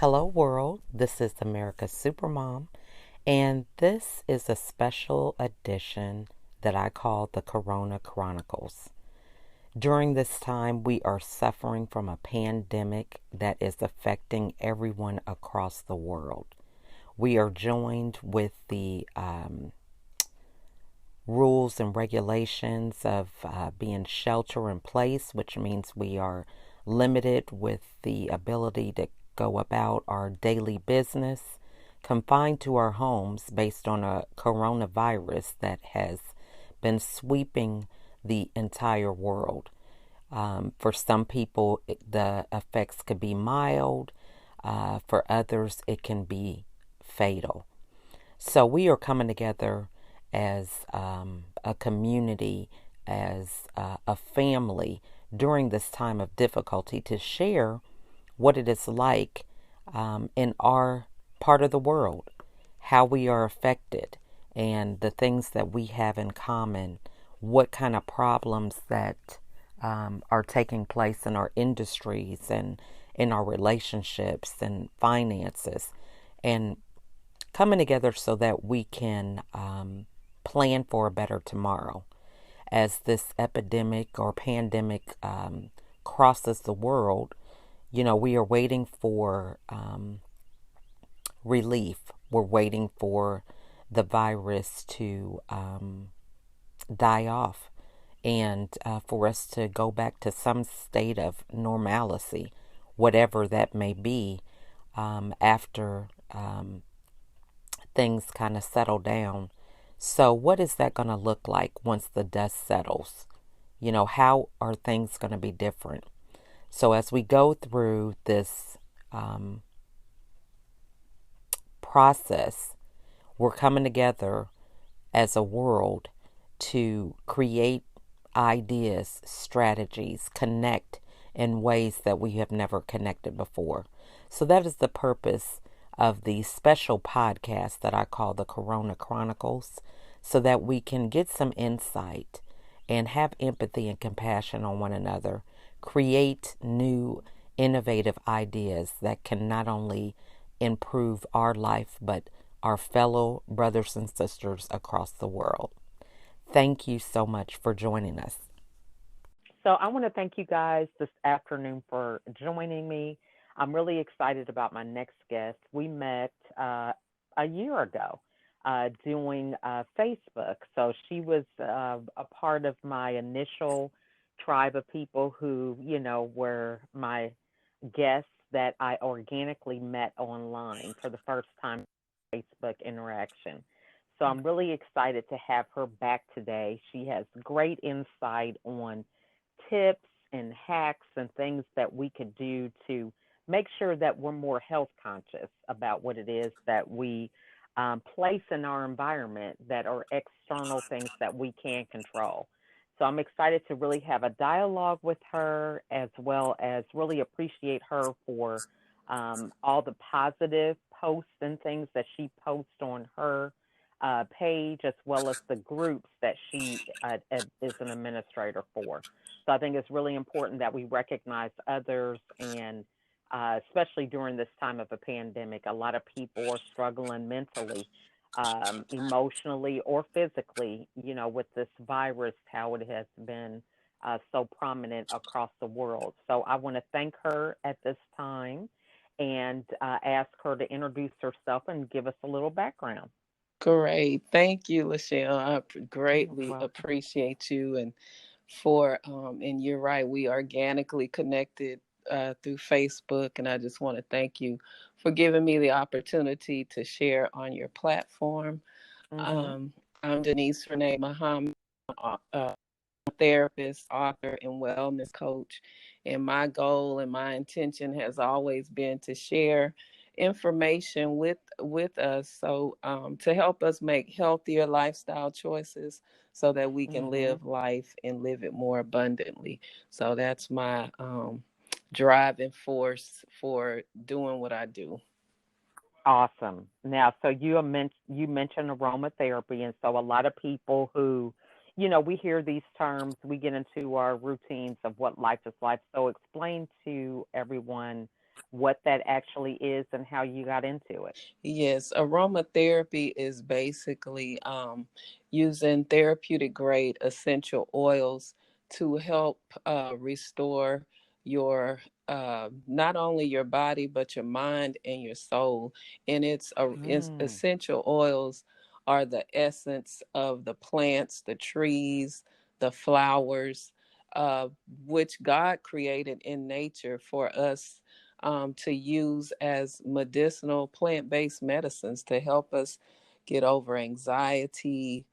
Hello, world. This is America's Supermom, and this is a special edition that I call the Corona Chronicles. During this time, we are suffering from a pandemic that is affecting everyone across the world. We are joined with the rules and regulations of being shelter in place, which means we are limited with the ability to go about our daily business, confined to our homes based on a coronavirus that has been sweeping the entire world. For some people, the effects could be mild. For others, it can be fatal. So we are coming together as a community, as a family during this time of difficulty to share what it is like in our part of the world, how we are affected, and the things that we have in common, what kind of problems that are taking place in our industries and in our relationships and finances, and coming together so that we can plan for a better tomorrow. As this epidemic or pandemic crosses the world, we are waiting for relief. We're waiting for the virus to die off and for us to go back to some state of normalcy, whatever that may be, after things kind of settle down. So, what is that going to look like once the dust settles? How are things going to be different? So, as we go through this process, we're coming together as a world to create ideas, strategies, connect in ways that we have never connected before. So, that is the purpose of the special podcast that I call the Corona Chronicles, so that we can get some insight and have empathy and compassion on one another, create new, innovative ideas that can not only improve our life, but our fellow brothers and sisters across the world. Thank you so much for joining us. So I want to thank you guys this afternoon for joining me. I'm really excited about my next guest. We met a year ago doing Facebook. So she was a part of my initial tribe of people who, were my guests that I organically met online for the first time Facebook interaction. So I'm really excited to have her back today. She has great insight on tips and hacks and things that we could do to make sure that we're more health conscious about what it is that we place in our environment that are external things that we can control. So I'm excited to really have a dialogue with her as well as really appreciate her for all the positive posts and things that she posts on her page, as well as the groups that she is an administrator for. So I think it's really important that we recognize others, and especially during this time of a pandemic, a lot of people are struggling mentally, emotionally, or physically, with this virus, how it has been so prominent across the world. So I want to thank her at this time and ask her to introduce herself and give us a little background. Great. Thank you, Lachelle. You're Greatly welcome. appreciate you and you're right, we organically connected through Facebook, and I just want to thank you for giving me the opportunity to share on your platform. Hmm. Um, I'm Denise Renee Muhammad, therapist, author, and wellness coach. And my goal and my intention has always been to share information with us, so to help us make healthier lifestyle choices so that we can Hmm. live life and live it more abundantly. So that's my driving force for doing what I do. Awesome. Now, so you mentioned aromatherapy, and so a lot of people who, we hear these terms, we get into our routines of what life is like. So explain to everyone what that actually is and how you got into it? Yes, aromatherapy is basically using therapeutic grade essential oils to help restore your not only your body but your mind and your soul. And Mm. essential oils are the essence of the plants, the trees, the flowers, uh, which God created in nature for us to use as medicinal plant-based medicines to help us get over anxiety,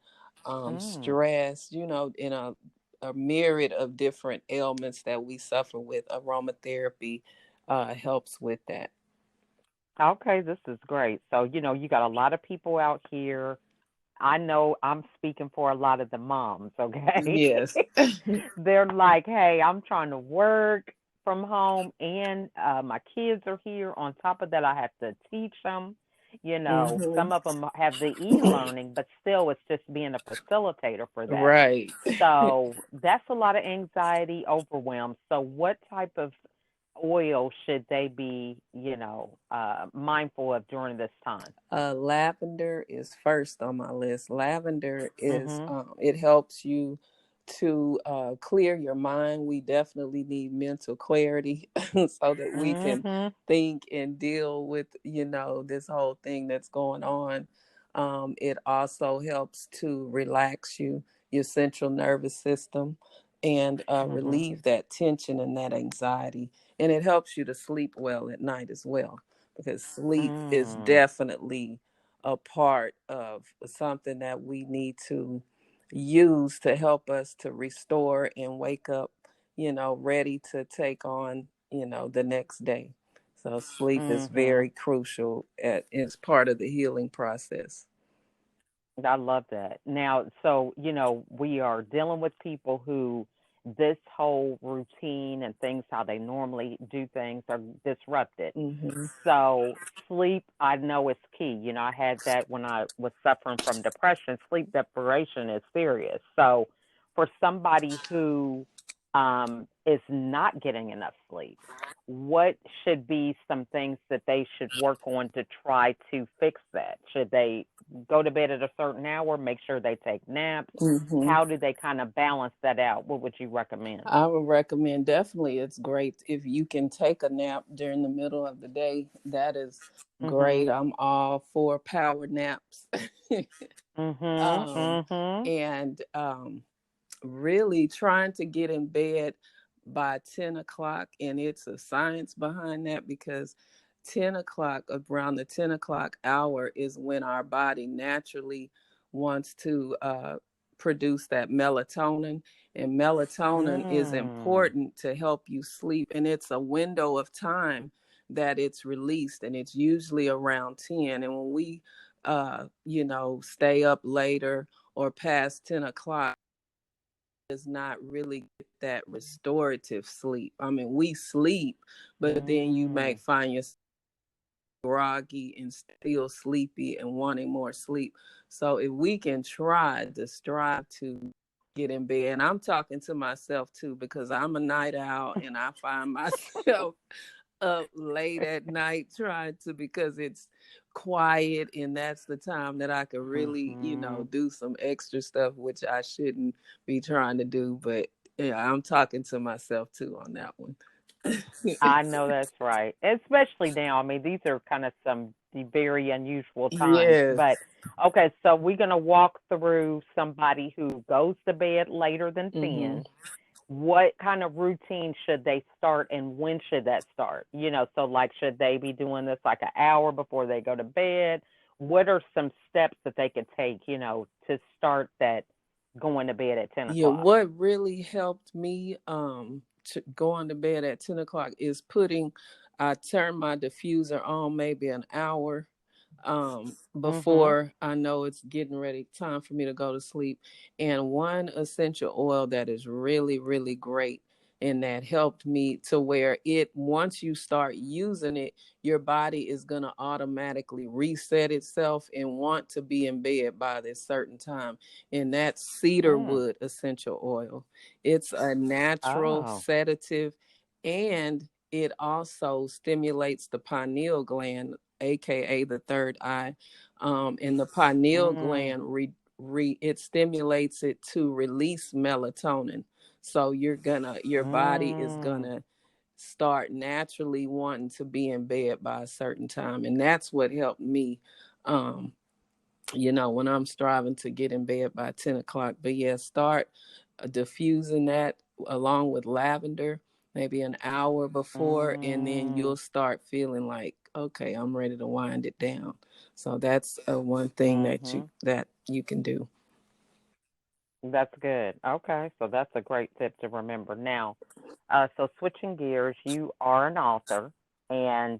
Mm. stress, in a myriad of different ailments that we suffer with. Aromatherapy helps with that. Okay, this is great. So, you got a lot of people out here. I know I'm speaking for a lot of the moms, okay? Yes. They're like, hey, I'm trying to work from home and my kids are here. On top of that, I have to teach them. Hmm. Some of them have the e learning, but still, it's just being a facilitator for that. Right. So that's a lot of anxiety, overwhelm. So, what type of oil should they be, mindful of during this time? Lavender is first on my list. Lavender is Mhm. it helps you to clear your mind. We definitely need mental clarity so that we can Mhm. think and deal with this whole thing that's going on. It also helps to relax your central nervous system, and Mhm. relieve that tension and that anxiety. And it helps you to sleep well at night as well, because sleep is Mm. definitely a part of something that we need to use to help us to restore and wake up, ready to take on, the next day. So sleep is Mhm. very crucial it's part of the healing process. I love that. Now, so, we are dealing with people who this whole routine and things how they normally do things are disrupted. Hmm. So, sleep, I know is key. I had that when I was suffering from depression. Sleep deprivation is serious. So, for somebody who is not getting enough sleep, what should be some things that they should work on to try to fix that? Should they go to bed at a certain hour, make sure they take naps? Hmm. How do they kind of balance that out? What would you recommend? I would recommend, definitely, it's great if you can take a nap during the middle of the day. That is great. Mhm. I'm all for power naps. Mhm. um, Mhm. and really trying to get in bed by 10 o'clock. And it's a science behind that, because 10 o'clock, around the 10 o'clock hour, is when our body naturally wants to produce that melatonin. And melatonin is Mm. important to help you sleep. And it's a window of time that it's released. And it's usually around 10. And when we, stay up later or past 10 o'clock, does not really get that restorative sleep. I mean, we sleep, but then you might Mm. find yourself groggy and still sleepy and wanting more sleep. So if we can try to strive to get in bed, and I'm talking to myself too, because I'm a night owl and I find myself up late at night trying to, because it's quiet and that's the time that I could really, Mhm. do some extra stuff, which I shouldn't be trying to do. But yeah, I'm talking to myself too on that one. I know that's right. Especially now. I mean, these are kind of some very unusual times. Yes. But okay, so we're going to walk through somebody who goes to bed later than Hmm. 10. What kind of routine should they start and when should that start? So like, should they be doing this like an hour before they go to bed? What are some steps that they could take, to start that going to bed at 10 Yeah, o'clock? what really helped me to going to bed at 10 o'clock is I turn my diffuser on maybe an hour Mm-hmm. before I know it's getting ready, time for me to go to sleep. And one essential oil that is really, really great, and that helped me to where once you start using it, your body is going to automatically reset itself and want to be in bed by this certain time. And that's Mm. cedarwood essential oil. It's a natural Oh. sedative, and it also stimulates the pineal gland, aka the third eye, and the pineal Mm. gland it stimulates it to release melatonin. So your body is Mm. gonna start naturally wanting to be in bed by a certain time, and that's what helped me. Um, when I'm striving to get in bed by 10 o'clock. But yeah, start diffusing that along with lavender maybe an hour before, and then Mm. you'll start feeling like, okay, I'm ready to wind it down. So that's one thing Mhm. that you can do. That's good. Okay, so that's a great tip to remember. Now, so switching gears, you are an author, and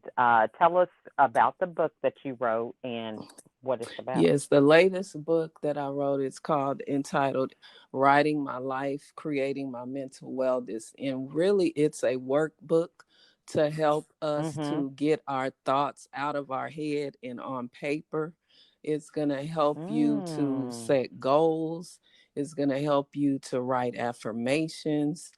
tell us about the book that you wrote and what it's about. Yes, the latest book that I wrote is called entitled Writing My Life, Creating My Mental Wellness. And really it's a workbook to help us Mhm. to get our thoughts out of our head and on paper. It's going to help you to Mm. set goals. It's going to help you to write affirmations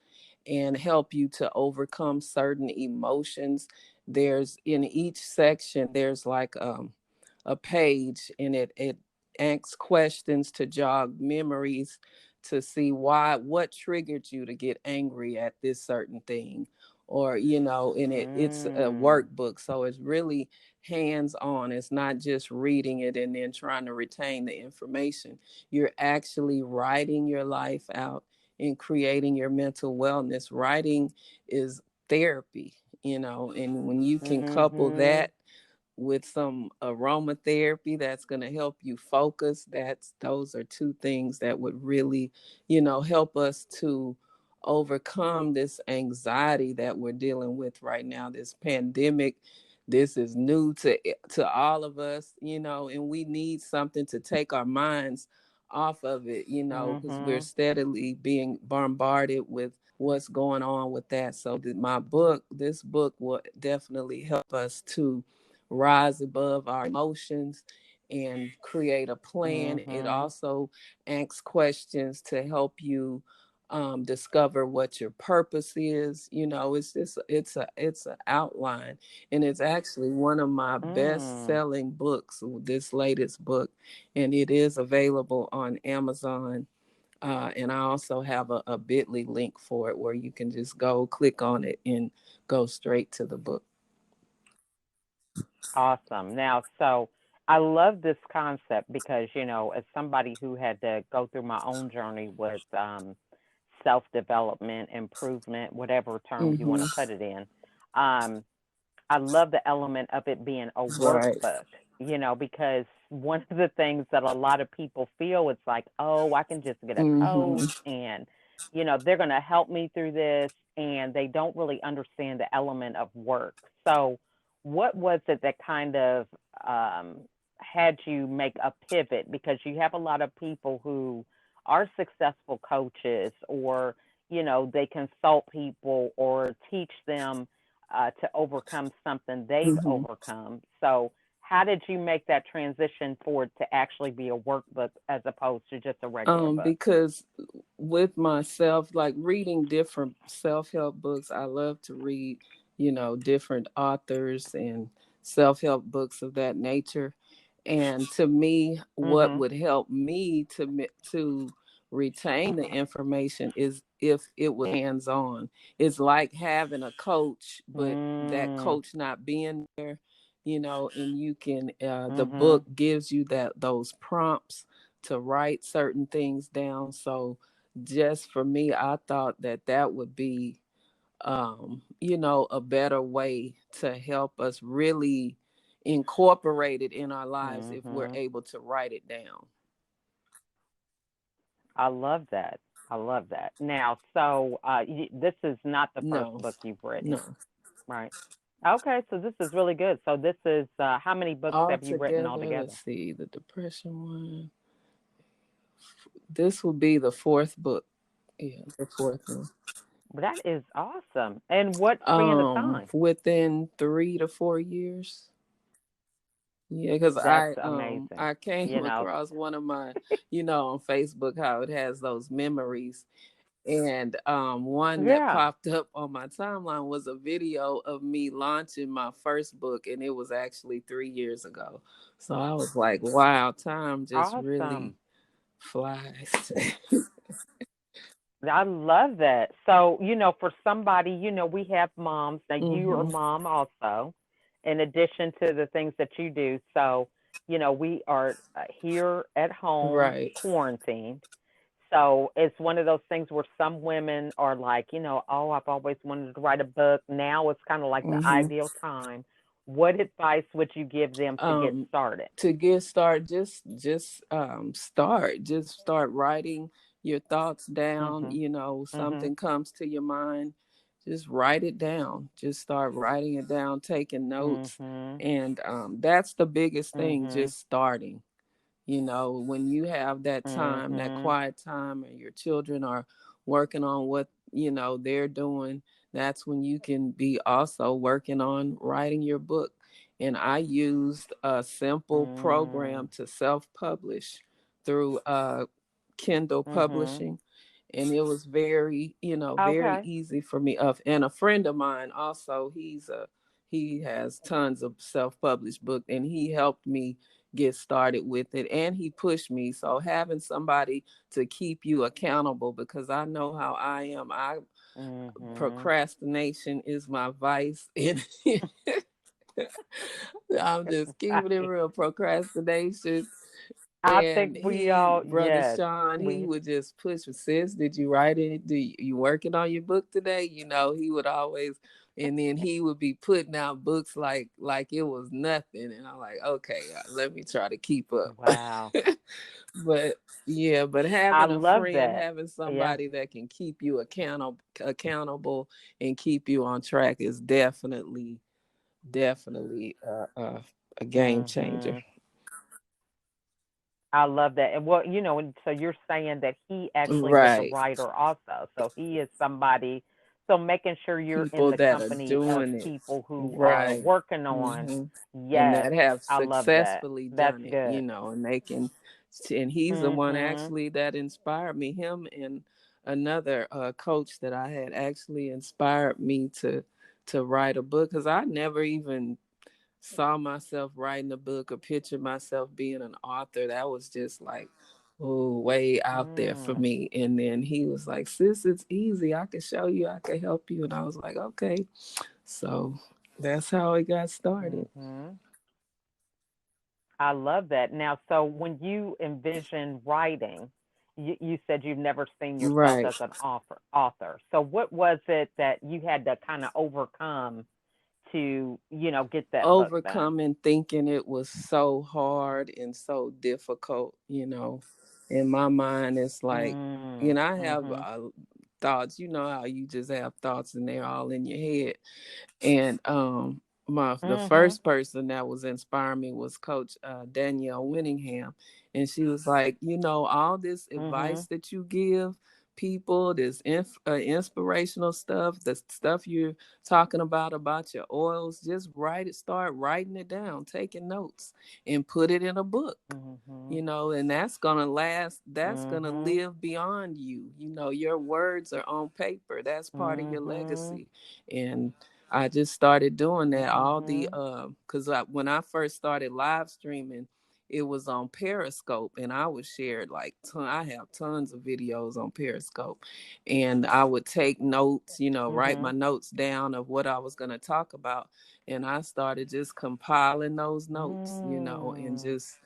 and help you to overcome certain emotions. There's in each section, there's like a page, and it asks questions to jog memories to see what triggered you to get angry at this certain thing, or and it's a Mm. workbook, so it's really hands on. It's not just reading it and then trying to retain the information. You're actually writing your life out and creating your mental wellness. Writing is therapy, and when you can couple Mhm. that with some aromatherapy that's going to help you focus, those are two things that would really help us to overcome this anxiety that we're dealing with right now, this pandemic. This is new to all of us, and we need something to take our minds off of it, because we're Mhm. steadily being bombarded with what's going on with that. So this book will definitely help us to rise above our emotions and create a plan. It Mhm. also asks questions to help you discover what your purpose is. It's an outline, and it's actually one of my best Mm. selling books, this latest book, and it is available on Amazon. And I also have a bit.ly link for it where you can just go click on it and go straight to the book. Awesome. Now, so I love this concept because, as somebody who had to go through my own journey with self development, improvement, whatever term you want Hmm. to put it in, um, I love the element of it being a Right. workbook, because one of the things that a lot of people feel it's like, oh, I can just get a Hmm. coach and, they're going to help me through this. And they don't really understand the element of work. So, what was it that kind of um, had you make a pivot? Because you have a lot of people who are successful coaches or, they consult people or teach them to overcome something they've Hmm. overcome. So, how did you make that transition for it to actually be a workbook as opposed to just a regular book? Because with myself, like reading different self-help books, I love to read, different authors and self-help books of that nature. And to me, what Mhm. would help me to retain the information is if it was hands-on. It's like having a coach, but that Mm. coach not being there, and you can the book Mhm. gives you those prompts to write certain things down. So just for me, I thought that would be a better way to help us really incorporate it in our lives if we're Mhm. able to write it down. I love that. I love that. Now, so this is not the first No, book you've written, no. right? Okay, so this is really good. So this is how many books have you written Altogether, let's altogether? see, the depression one. This will be the fourth book. Yeah, the fourth one. That is awesome. And what span of time? Within 3 to 4 years. Yeah, because That's I amazing. came You know. across one of my, on Facebook how it has those memories, And one that Yeah. popped up on my timeline was a video of me launching my first book, and it was actually 3 years ago. So I was like, wow, time just Awesome. really flies. I love that. So, for somebody, we have moms. Now, you are Hmm. mom also, in addition to the things that you do. So, we are here at home, Right. quarantined. So, it's one of those things where some women are like, oh, I've always wanted to write a book. Now it's kind of like the Hmm. ideal time. What advice would you give them to get um started? to get started, just start writing your thoughts down. Mhm. Mhm. Something comes to your mind, just write it down, just start writing it down, taking notes. Mhm. And that's the biggest thing, Mhm. just starting. When you have that time, that Mhm. quiet time, and your children are working on what, they're doing, that's when you can be also working on writing your book. And I used a simple Mm. program to self-publish through Kindle Mhm. Publishing, and it was very, very Okay. easy for me. And a friend of mine also, he has tons of self-published book, and he helped me get started with it, and he pushed me. So having somebody to keep you accountable, because I know how I am. Mhm. Procrastination is my vice, and I'm just keeping it Right. real. Procrastination. I think And we all, brother yes, Sean, he we. would just push me. Sis, did you write it? You working on your book today? He would always, and then he would be putting out books like it was nothing. And I'm like, okay, let me try to keep up. Wow. But yeah, but I having a love friend, that. having Yeah. somebody that can keep you accountable and keep you on track is definitely a game changer. Mhm. I love that. And what, and so you're saying that he actually was a Right. writer also. So he is somebody, so making sure you're in People the that are company of doing it. people who are Right. working on, Hmm. And yes, that have I love that. successfully That's done it, good. and they can, and he's the one Mhm. actually that inspired me. Him and another coach that I had actually inspired me to write a book, because I never even saw myself writing a book or picture myself being an author. That was just like, oh, way out there for Mm. me. And then he was like, sis, it's easy. I can show you, I can help you. And I was like, okay. So that's how it got started. Mhm. I love that. Now, so when you envision writing, you said you've never seen yourself Right. as an author. So what was it that you had to kind of overcome to, get that book done? Overcoming thinking it was so hard and so difficult, in my mind, it's like, Mm. I have Mhm. thoughts, how you just have thoughts and they're all in your head. And the Mhm. first person that was inspiring me was Coach Danielle Winningham, and she was like, all this advice Mhm. that you give people, this inspirational stuff, the stuff you're talking about your oils, just write it, start writing it down, taking notes, and put it in a book. Mhm. And that's gonna last, that's gonna Mhm. live beyond you. Your words are on paper, that's part of your Mhm. legacy. And I just started doing that. All the Mhm. because when I first started live streaming, it was on Periscope, and I would share like I have tons of videos on Periscope, and I would take notes, write my Mhm. notes down of what I was going to talk about, and I started just compiling those notes, and Mm. just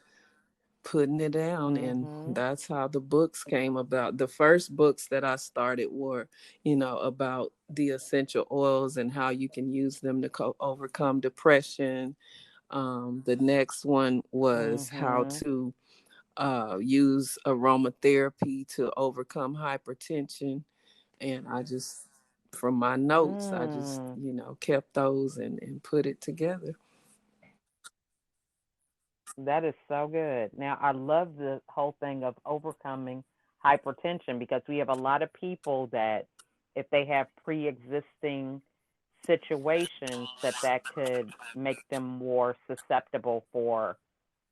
putting it down. And Mhm. that's how the books came about. The first books that I started were, about the essential oils and how you can use them to overcome depression. The next one was how Mhm. to use aromatherapy to overcome hypertension. And I just, from my notes, I just, Mm. kept those and put it together. That is so good. Now, I love the whole thing of overcoming hypertension because we have a lot of people that, if they have pre existing situations, that could make them more susceptible for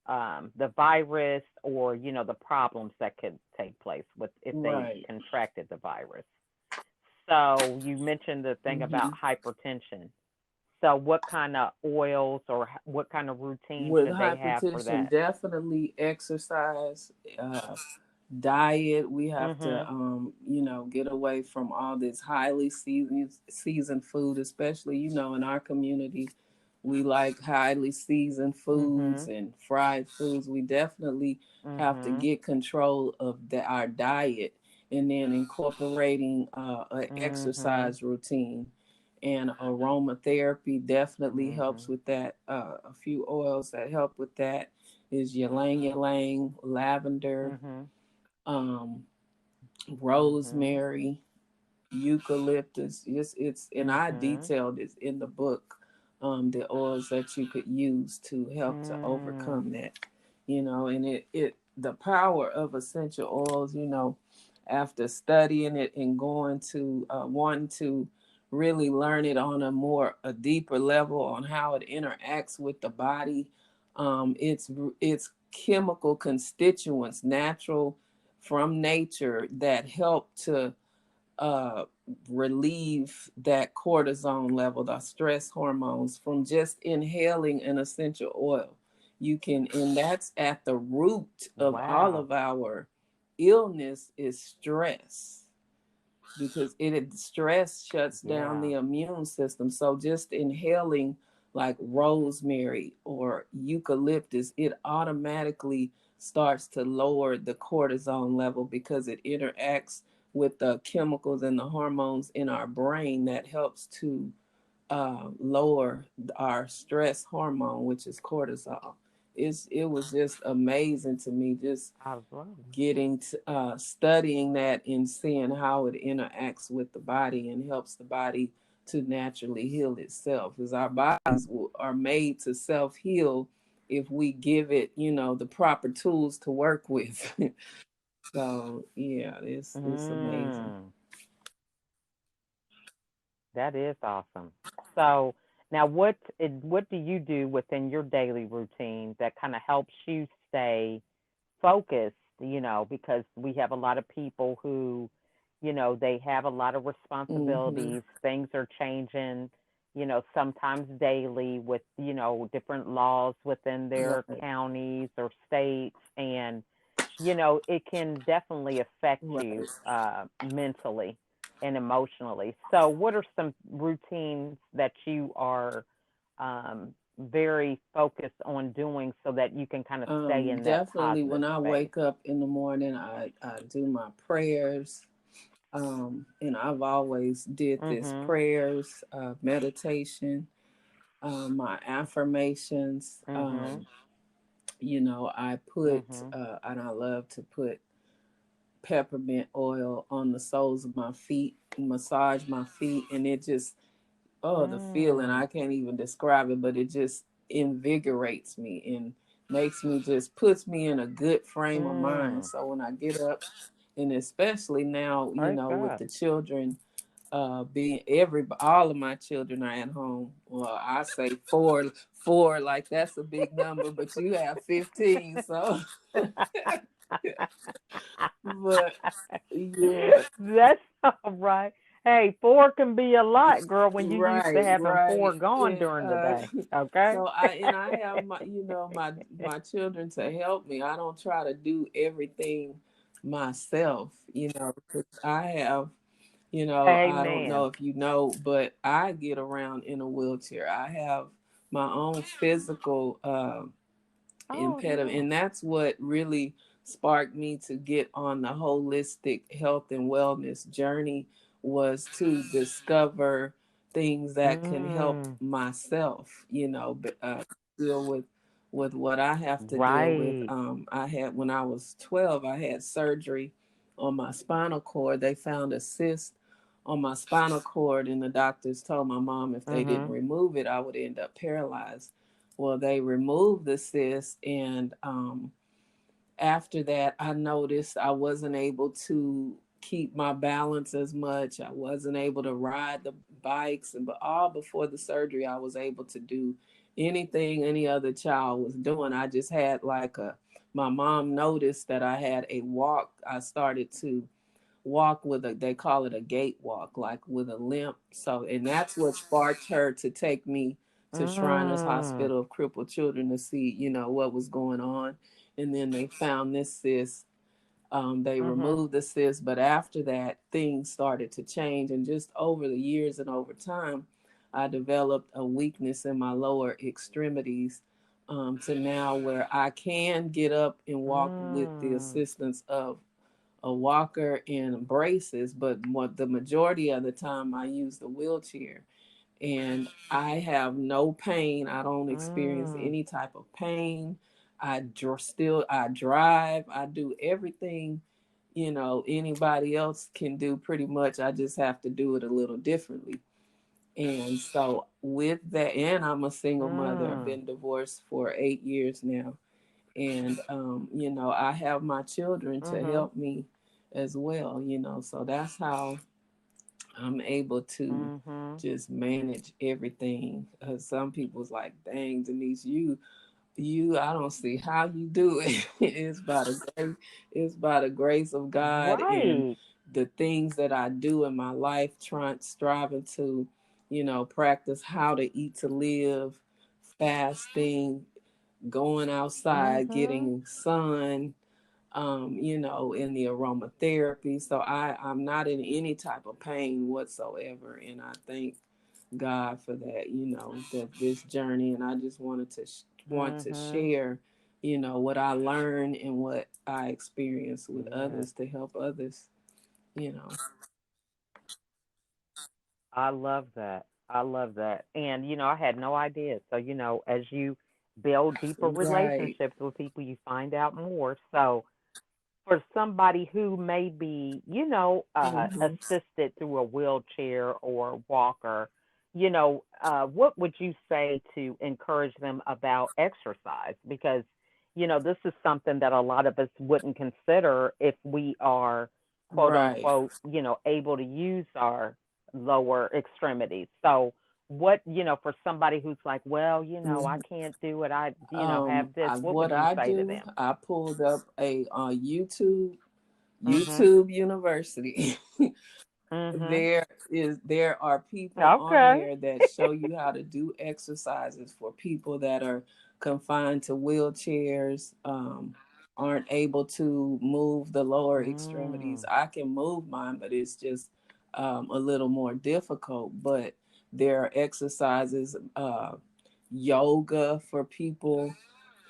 the virus or, the problems that could take place with if they Right. contracted the virus. So you mentioned the thing about Mm-hmm. hypertension. So what kind of oils or what kind of routine With should they have for hypertension, that? definitely exercise, diet. We have to, Mhm. get away from all this highly seasoned food, especially, in our community. We like highly seasoned foods Mhm. and fried foods. We definitely have to Mhm. get control of our diet, and then incorporating an Mhm. exercise routine. And aromatherapy definitely helps Mhm. with that. A few oils that help with that is ylang ylang, lavender, Mhm. um, Mhm. rosemary, eucalyptus. It's and I Mhm. detailed this in the book, the oils that you could use to help to Mm. overcome that. And it the power of essential oils. After studying it and going to wanting to really learn it on a deeper level on how it interacts with the body. It's chemical constituents, natural from nature, that help to uh, relieve that cortisone level, the stress hormones, from just inhaling an essential oil. And that's at the root of all Wow. of our illness is stress, because stress shuts down Yeah. the immune system. So just inhaling like rosemary or eucalyptus, it automatically starts to lower the cortisone level, because it interacts with the chemicals and the hormones in our brain that helps to lower our stress hormone, which is cortisol. It was just amazing to me, just I love it. getting to studying that and seeing how it interacts with the body and helps the body to naturally heal itself, because our bodies are made to self-heal if we give it the proper tools to work with. So yeah, it's amazing. Mm. That is awesome. So now, what do you do within your daily routine that kind of helps you stay focused? Because we have a lot of people who, they have a lot of Mm-hmm. responsibilities. Things are changing, sometimes daily with, different laws within their Right. counties or states, and it can definitely affect Right. you mentally and emotionally. So, what are some routines that you are very focused on doing so that you can kind of stay in that Definitely positive when I space? wake up in the morning, I do my prayers. And I've always did this: Mhm. prayers, meditation, my affirmations. Mhm. I put, Mhm. and I love to put peppermint oil on the soles of my feet, massage my feet, and it just, oh, the feeling, I Mm. can't even describe it, but it just invigorates me and makes me, just puts me in a good frame of mind. Mm. So when I get up, and especially now, Praise with God. the children, being all of my children are at home. Well, I say four, like that's a big number, but you have 15, so but yeah. That's all right. Hey, four can be a lot, girl, when you used to Right, having four right. gone And during the day. Okay? I have my children to help me. I don't try to do everything myself, 'cause I have, I don't know Amen. if you know, but I get around in a wheelchair. I have my own physical Oh, impediment, no. and that's what really sparked me to get on the holistic health and wellness journey, was to discover things that can help Mm. myself, deal with what I have to deal with. Right. I had, when I was 12, I had surgery on my spinal cord. They found a cyst on my spinal cord, and the doctors told my mom if they didn't Mhm. remove it, I would end up paralyzed. Well, they removed the cyst, and after that, I noticed I wasn't able to keep my balance as much. I wasn't able to ride the bikes, and but all before the surgery, I was able to do anything any other child was doing. I just had like a. My mom noticed that I had a walk. I started to walk with a, they call it a gait walk, like with a limp. So, and that's what sparked her to take me to Shriners Mm. Hospital of Crippled Children to see, what was going on. And then they found this cyst. They Mhm. removed the cyst, but after that, things started to change. And just over the years and over time, I developed a weakness in my lower extremities, to now where I can get up and walk with the Mm. assistance of a walker and braces, but the majority of the time I use the wheelchair. And I have no pain. I don't experience Mm. any type of pain. I drive. I do everything, anybody else can do pretty much. I just have to do it a little differently. And so with that, and I'm a single mother. I've Mm. been divorced for 8 years now. And I have my children to Mhm. help me as well. So that's how I'm able to Mhm. just manage everything. Some people's like, dang, Denise, you, I don't see how you do it. It's by the grace of God and Right. the things that I do in my life, striving to, practice how to eat to live, fasting, going outside, Mhm. getting sun, in the aromatherapy. So I'm not in any type of pain whatsoever. And I thank God for that, that this journey. And I just want to Mhm. share, what I learned and what I experienced with Yeah. others to help others, you know. I love that. I love that. And I had no idea. So, as you build deeper Right. relationships with people, you find out more. So, for somebody who may be, Mm-hmm. assisted through a wheelchair or walker, what would you say to encourage them about exercise? Because, this is something that a lot of us wouldn't consider if we are, quote Right. unquote, able to use our lower extremities. So, what, for somebody who's like, well, I Mm-hmm. can't do it, I, have this, what What would you I say to do, them? I pulled up a Mhm. YouTube University. Mhm. There are people on Okay. there that show you how to do exercises for people that are confined to wheelchairs, aren't able to move the lower extremities. Mm. I can move mine, but it's just a little more difficult. But there are exercises, yoga for people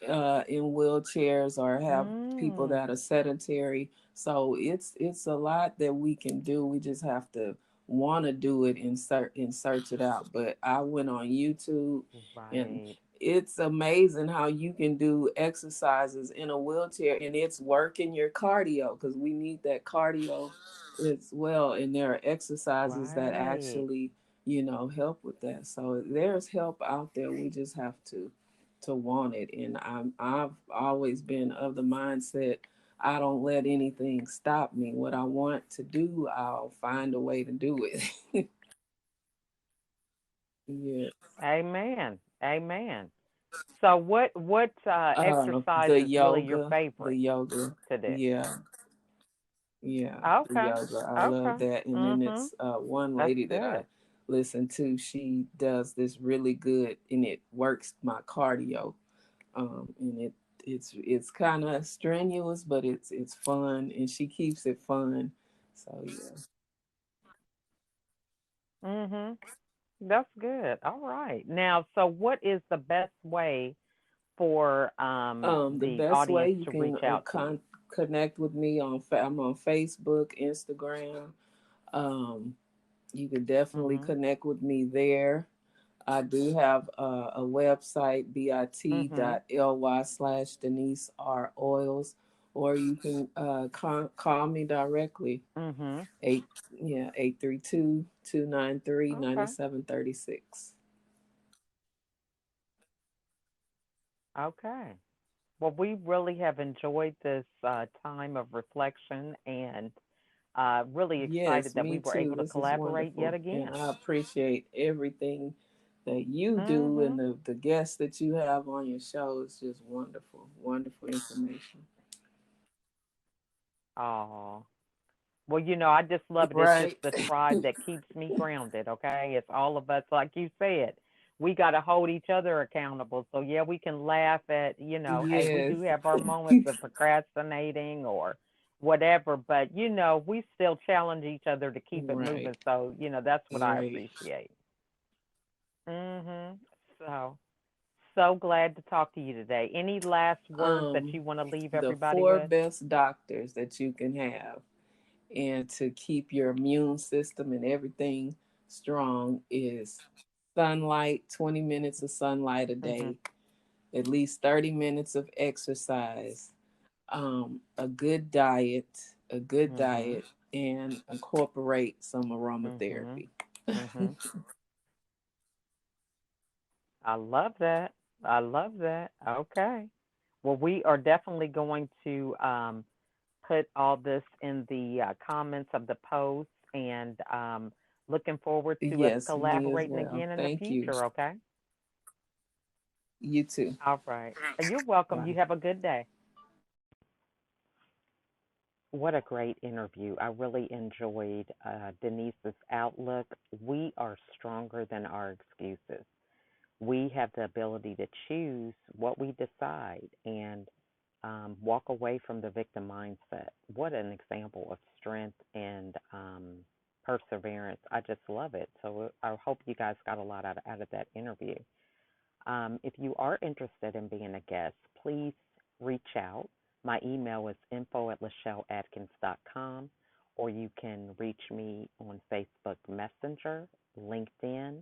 in wheelchairs or have people Mm. that are sedentary. So it's a lot that we can do. We just have to want to do it and search it out. But I went on YouTube, and Right. it's amazing how you can do exercises in a wheelchair, and it's working your cardio because we need that cardio as well. And there are exercises that Right. actually help with that. So there's help out there. We just have to want it. And I've always been of the mindset, I don't let anything stop me. What I want to do, I'll find a way to do it. Yeah. Amen. Amen. So what exercise The is really your yoga, the favorite yoga. to do? Yeah. Yeah, the Okay. yoga. I love Okay. that. And then Mhm. it's one That's lady that I good. listen to. She does this really good, and it works my cardio. And it's kind of strenuous, but it's fun, and she keeps it fun. So yeah. Mhm. That's good. All right. Now, so what is the best way for The the best way audience you to can reach out to you? connect with me I'm on Facebook, Instagram. Um, you can definitely Mhm. connect with me there. I do have a website, Mhm. bit.ly/Denise R Oils, or you can call me directly. Mhm. 832-293-9736. Okay. Okay. Well, we really have enjoyed this time of reflection and really Yes, excited that me we were too. able to This is collaborate yet wonderful. And again. I appreciate everything that you do, and Mhm. the guests that you have on your show is just wonderful. Wonderful information. Oh. Well, I just love it. It's just Right. the tribe that keeps me grounded, okay? It's all of us, like you said. We got to hold each other accountable. So, yeah, we can laugh at, hey, we Yes. do have our moments of procrastinating or whatever, but, we still challenge each other to keep it Right. moving. So, that's what I Right. appreciate. So, so glad to talk to you today. Any last words that Um, you want to leave the everybody four with? best doctors that you can have and to keep your immune system and everything strong is sunlight, 20 minutes of sunlight a Mm-hmm. day, at least 30 minutes of exercise, a good Mm-hmm. diet, and incorporate some Mm-hmm. aromatherapy. Mm-hmm. I love that. I love that. Okay. Well, we are definitely going to put all this in the comments of the post and looking forward to us Yes, me as collaborating well. again in the Thank you. future. Okay. You too. All right. You're welcome. You Bye. have a good day. What a great interview. I really enjoyed Denise's outlook. We are stronger than our excuses. We have the ability to choose what we decide and walk away from the victim mindset. What an example of strength and perseverance. I just love it. So I hope you guys got a lot out of that interview. If you are interested in being a guest, please reach out. My email is info@LachelleAtkins.com, or you can reach me on Facebook Messenger, LinkedIn,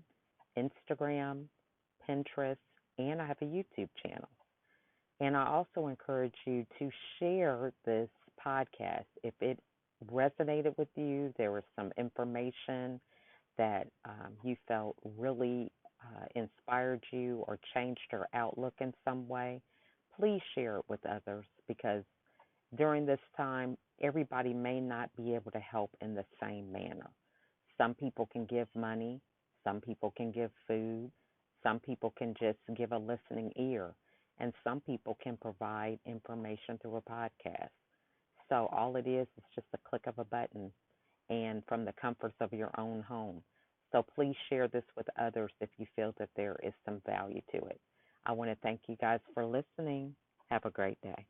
Instagram, Pinterest, and I have a YouTube channel. And I also encourage you to share this podcast. If it resonated with you, there was some information that you felt really inspired you or changed your outlook in some way, please share it with others because during this time, everybody may not be able to help in the same manner. Some people can give money, some people can give food, some people can just give a listening ear, and some people can provide information through a podcast. So all it is just a click of a button and from the comforts of your own home. So please share this with others if you feel that there is some value to it. I want to thank you guys for listening. Have a great day.